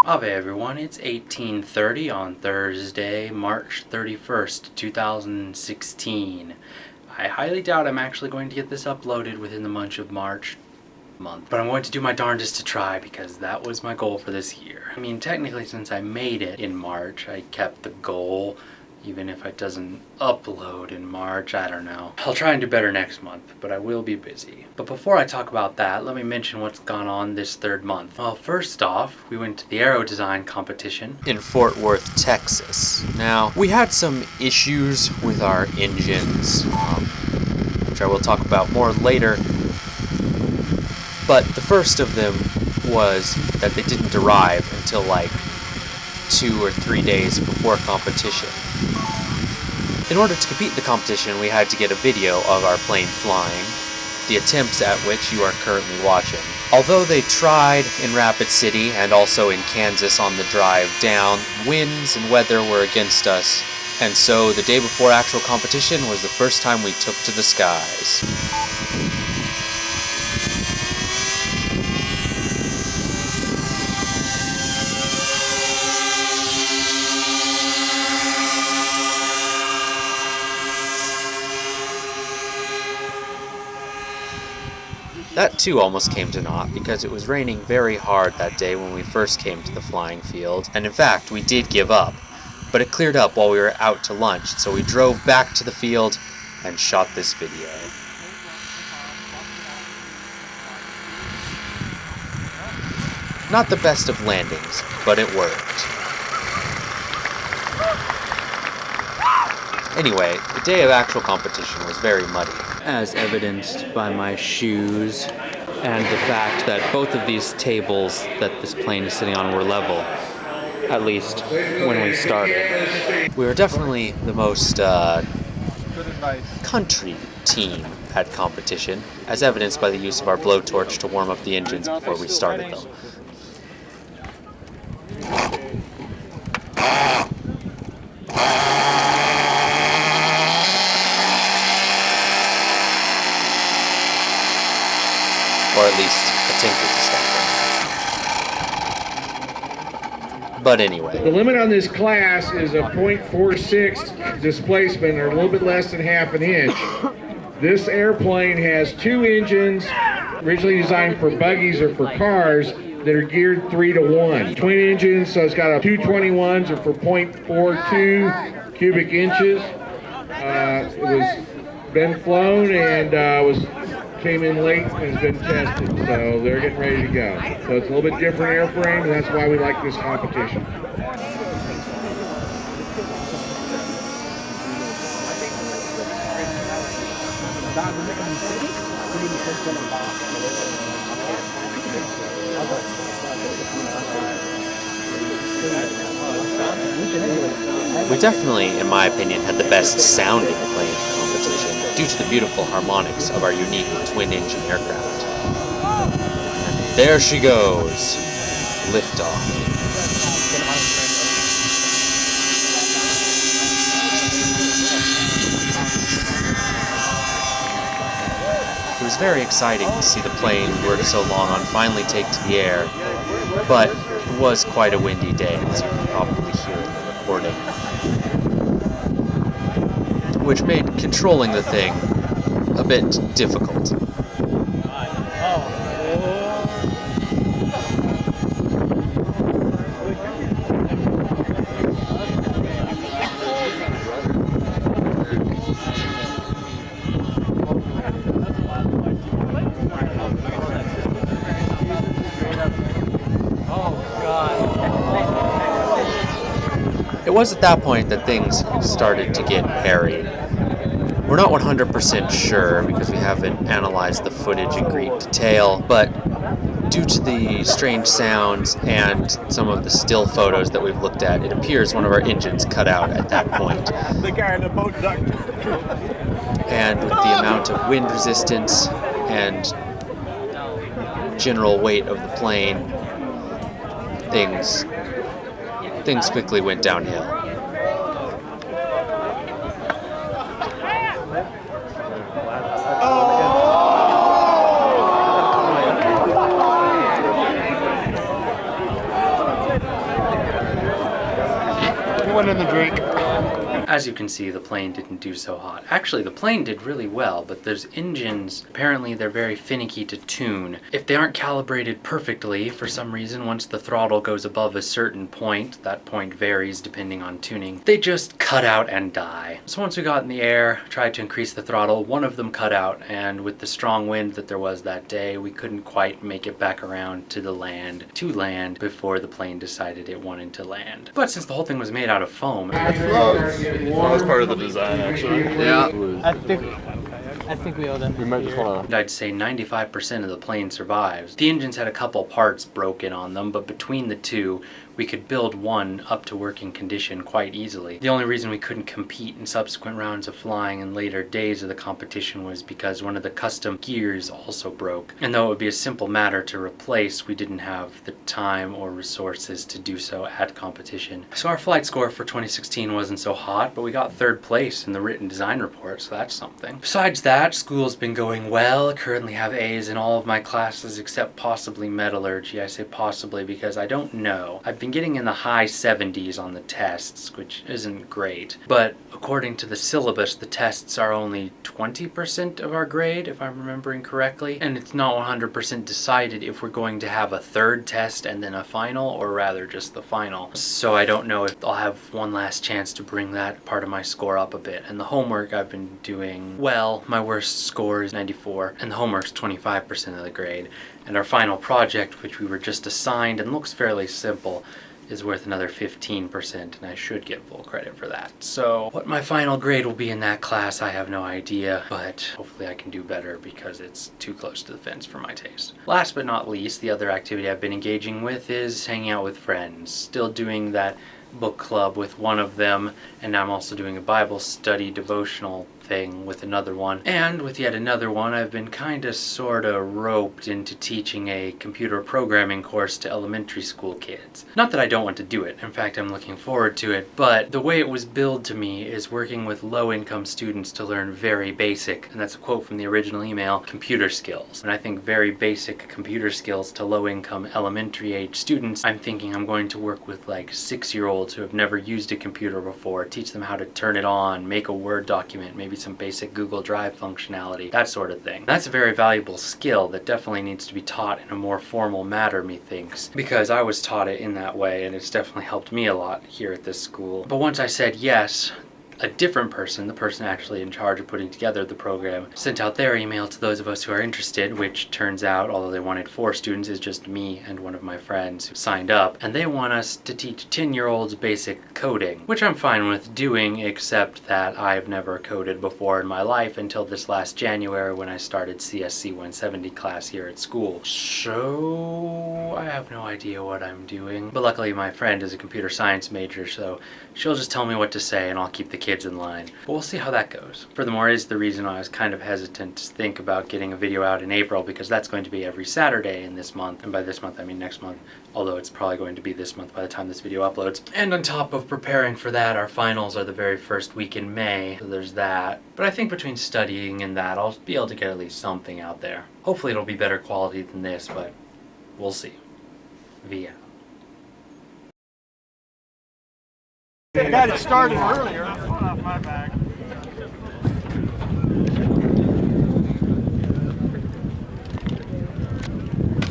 Ave everyone, it's 18:30 on Thursday, March 31st, 2016. I highly doubt I'm actually going to get this uploaded within the month of March, but I'm going to do my darndest to try because that was my goal for this year. I mean, technically since I made it in March, I kept the goal. Even if it doesn't upload in March, I don't know. I'll try and do better next month, but I will be busy. But before I talk about that, let me mention what's gone on this third month. Well, first off, we went to the aero design competition in Fort Worth, Texas. Now, we had some issues with our engines, which I will talk about more later. But the first of them was that they didn't arrive until like 2 or 3 days before competition. In order to compete in the competition, we had to get a video of our plane flying, the attempts at which you are currently watching. Although they tried in Rapid City and also in Kansas on the drive down, winds and weather were against us, and so the day before actual competition was the first time we took to the skies. That too almost came to naught because it was raining very hard that day when we first came to the flying field, and in fact we did give up, but it cleared up while we were out to lunch, so we drove back to the field and shot this video. Not the best of landings, but it worked. Anyway, the day of actual competition was very muddy, as evidenced by my shoes and the fact that both of these tables that this plane is sitting on were level, at least when we started. We were definitely the most country team at competition, as evidenced by the use of our blowtorch to warm up the engines before we started them. Or at least attempted to start them. But anyway. The limit on this class is a .46 displacement, or a little bit less than half an inch. This airplane has 2 engines originally designed for buggies or for cars that are geared 3 to 1. Twin engines, so it's got a 221s are for .42 cubic inches. It was been flown and came in late and has been tested, so they're getting ready to go. So it's a little bit different airframe, and that's why we like this competition. We definitely, in my opinion, had the best sounding plane competition due to the beautiful harmonics of our unique twin-engine aircraft. And there she goes, liftoff. It was very exciting to see the plane we worked so long on finally take to the air, but it was quite a windy day, as you can probably hear in the recording, which made controlling the thing a bit difficult. It was at that point that things started to get hairy. We're not 100% sure because we haven't analyzed the footage in great detail, but due to the strange sounds and some of the still photos that we've looked at, it appears one of our engines cut out at that point. And with the amount of wind resistance and general weight of the plane, things quickly went downhill. one in the drink. As you can see, the plane didn't do so hot. Actually, the plane did really well, but those engines, apparently they're very finicky to tune. If they aren't calibrated perfectly, for some reason, once the throttle goes above a certain point, that point varies depending on tuning, they just cut out and die. So once we got in the air, tried to increase the throttle, one of them cut out, and with the strong wind that there was that day, we couldn't quite make it back around to land before the plane decided it wanted to land. But since the whole thing was made out of foam, That was part of the design, actually. Yeah. I think we owe them. We might just want to. I'd say 95% of the plane survives. The engines had a couple parts broken on them, but between the two, we could build one up to working condition quite easily. The only reason we couldn't compete in subsequent rounds of flying in later days of the competition was because one of the custom gears also broke. And though it would be a simple matter to replace, we didn't have the time or resources to do so at competition. So our flight score for 2016 wasn't so hot, but we got 3rd place in the written design report, so that's something. Besides that, school's been going well. I currently have A's in all of my classes except possibly metallurgy. I say possibly because I don't know. I've been getting in the high 70s on the tests, which isn't great. But according to the syllabus, the tests are only 20% of our grade, if I'm remembering correctly. And it's not 100% decided if we're going to have a 3rd test and then a final, or rather just the final. So I don't know if I'll have one last chance to bring that part of my score up a bit. And the homework I've been doing well. My worst score is 94, and the homework's 25% of the grade. And our final project, which we were just assigned and looks fairly simple, is worth another 15%, and I should get full credit for that. So what my final grade will be in that class, I have no idea, but hopefully I can do better because it's too close to the fence for my taste. Last but not least, the other activity I've been engaging with is hanging out with friends. Still doing that book club with one of them, and now I'm also doing a Bible study devotional thing with another one. And with yet another one, I've been kinda sorta roped into teaching a computer programming course to elementary school kids. Not that I don't want to do it, in fact I'm looking forward to it, but the way it was billed to me is working with low-income students to learn very basic, and that's a quote from the original email, computer skills. And I think very basic computer skills to low-income elementary age students, I'm thinking I'm going to work with like 6-year-olds who have never used a computer before, teach them how to turn it on, make a Word document, maybe some basic Google Drive functionality, that sort of thing. That's a very valuable skill that definitely needs to be taught in a more formal manner, methinks, because I was taught it in that way and it's definitely helped me a lot here at this school. But once I said yes, a different person, the person actually in charge of putting together the program, sent out their email to those of us who are interested, which turns out, although they wanted 4 students, is just me and one of my friends who signed up, and they want us to teach 10-year-olds basic coding, which I'm fine with doing, except that I've never coded before in my life until this last January when I started CSC 170 class here at school. So I have no idea what I'm doing, but luckily my friend is a computer science major, so she'll just tell me what to say and I'll keep the kids in line. But we'll see how that goes. Furthermore, is the reason I was kind of hesitant to think about getting a video out in April, because that's going to be every Saturday in this month, and by this month I mean next month, although it's probably going to be this month by the time this video uploads. And on top of preparing for that, our finals are the very first week in May, so there's that. But I think between studying and that, I'll be able to get at least something out there. Hopefully it'll be better quality than this, but we'll see. Via. Got it started earlier. Hold off my bag.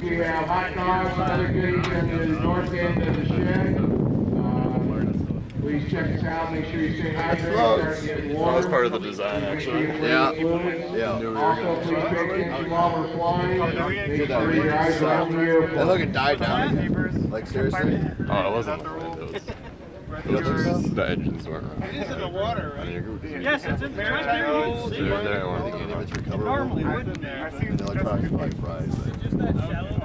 We have hot dogs and other goodies in the north end of the shed. Please check us out. Make sure you stay hydrated. Start getting warm. That was part of the design, actually. Yeah. Also, please pay attention while we're flying. Make sure your eyes are on the airplane. That look, it died down. Like, seriously? Oh, it wasn't the engines weren't right. It is in the water, right? Yes, it's in there. Right there. There, I think any of it's recoverable. Normally wouldn't there. And the electronics are probably fried. Just that shallow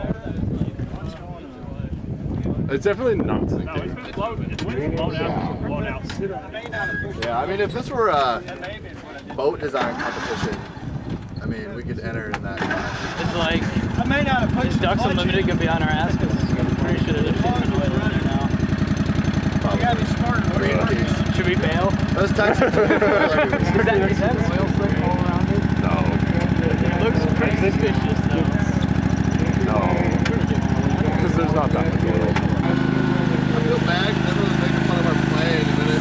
there. It's definitely not No, sinking. it's been floating. It's been blown out. Blown out. Yeah, I mean, if this were a boat design competition, I mean, we could enter in that. It's like, I may not have put Ducks Unlimited gonna be on our ass because I'm pretty sure they're shipping away right now. You gotta be smarter. Should we bail? Those types of Is that oil slick all around it? No. It looks pretty suspicious though. No. Because there's not that much oil. I feel bad because everyone's making fun of our plane, and then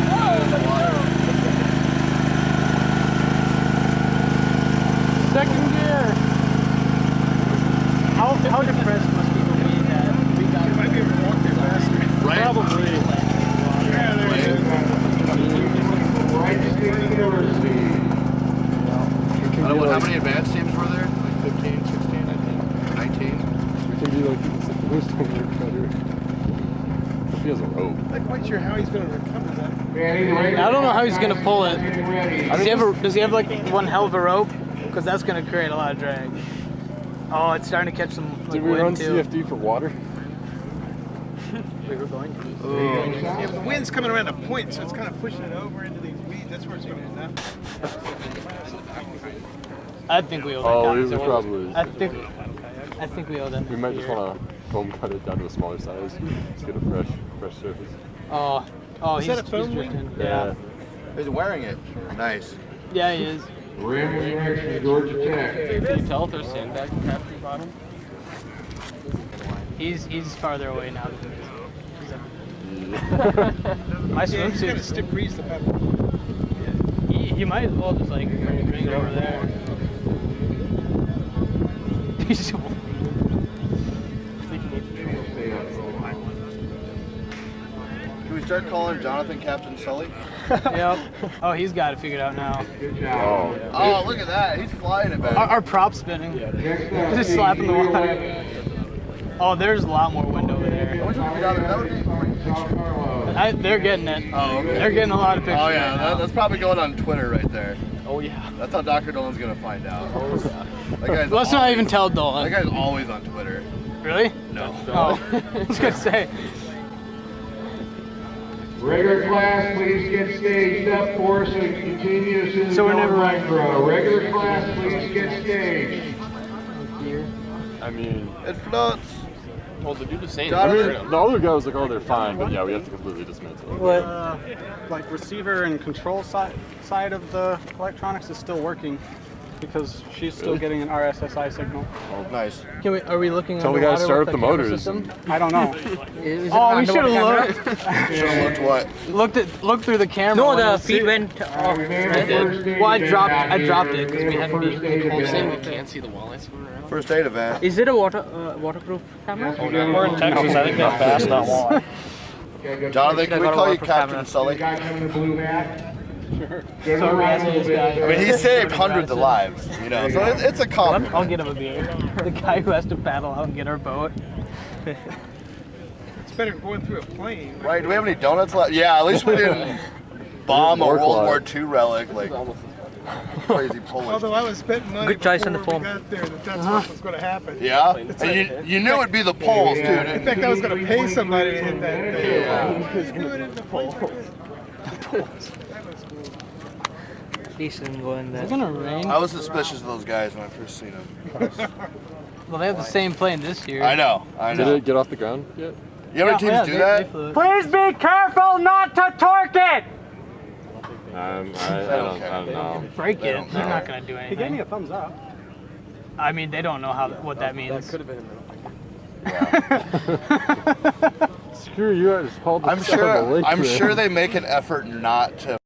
he has a rope. I'm not quite sure how he's going to recover that. I don't know how he's gonna pull it. Does he have like one hell of a rope? Because that's gonna create a lot of drag. Oh, it's starting to catch some like, Did we wind run too. CFD for water? We were going to. Yeah, but the wind's coming around a point, so it's kind of pushing it over into these weeds. That's where it's going to end up. I think we owe that. Oh, guy. we probably. I think we owe them. We might just want to foam cut it down to a smaller size. Just get a fresh surface. Oh, Is that a foam wing? drifting. Yeah. He's wearing it. Nice. Yeah, he is. Ram direction, Georgia Tech. Can you tell if there's sandbag capturing bottom? He's farther away now than he is. My Yeah, he's got a swimsuit. stiff breeze to pepper. You might as well just like bring it over there. Can we start calling Jonathan Captain Sully? Yep. Oh, he's got it figured out now. Good job. Oh, look at that. He's flying it back. Our prop spinning. Just slapping the water. Oh, there's a lot more wind over there. They're getting it. Oh, okay. They're getting a lot of pictures. Oh, yeah. right now. That's probably going on Twitter right there. Oh yeah. That's how Dr. Dolan's going to find out. That guy's Let's not even tell Dolan. That guy's always on Twitter. Really? No. Oh, I was gonna say. Regular class, please get staged up for us so we can continue as soon as So we're never micro. Regular class, please get staged. I mean, it floats. Well, the dude is saying I mean, The other guy was like, oh, they're fine, but yeah, we have to completely dismantle it. What? Like receiver and control side of the electronics is still working because she's still getting an RSSI signal. Oh, nice. Are we looking Tell the guy to underwater start with up the camera motors. system? I don't know. Is it oh, we should have Looked what? looked through the camera. No, when the it feed was- went off. Well, I dropped it because we hadn't been. saying we can't see the walleye swimming around. First aid event. Is it a waterproof camera? We're in Texas. I think that bass not walleye. Jonathan, can we call you for Captain camera. Sully? Guy coming in the blue hat. Sure. Sorry, I see this guy. I mean, he saved hundreds of lives, you know, so it's a compliment. I'll get him a beer. The guy who has to paddle out and get our boat. It's better than going through a plane. Right, do we have any donuts left? Yeah, at least we didn't bomb a War World clock. War II relic like crazy Polish. Although I was betting money Good choice on the before we foam. got there that's what was going to happen. Yeah? And you knew it'd be the Poles, too, In didn't fact, you? I was going to pay somebody to hit that thing. Yeah. Just do it in the pole. Please don't go in Is there. it gonna rain? I was suspicious of those guys when I first seen them. Well, they have the same plane this year. I know. Did it get off the ground yet? You know how many teams do that? Please be careful not to torque it! I don't know. Break They it. don't They're know. not gonna do He gave me anything. a thumbs up. I mean, they don't know what that means. Could have been in the Screw you, I just called the I'm sure they make an effort not to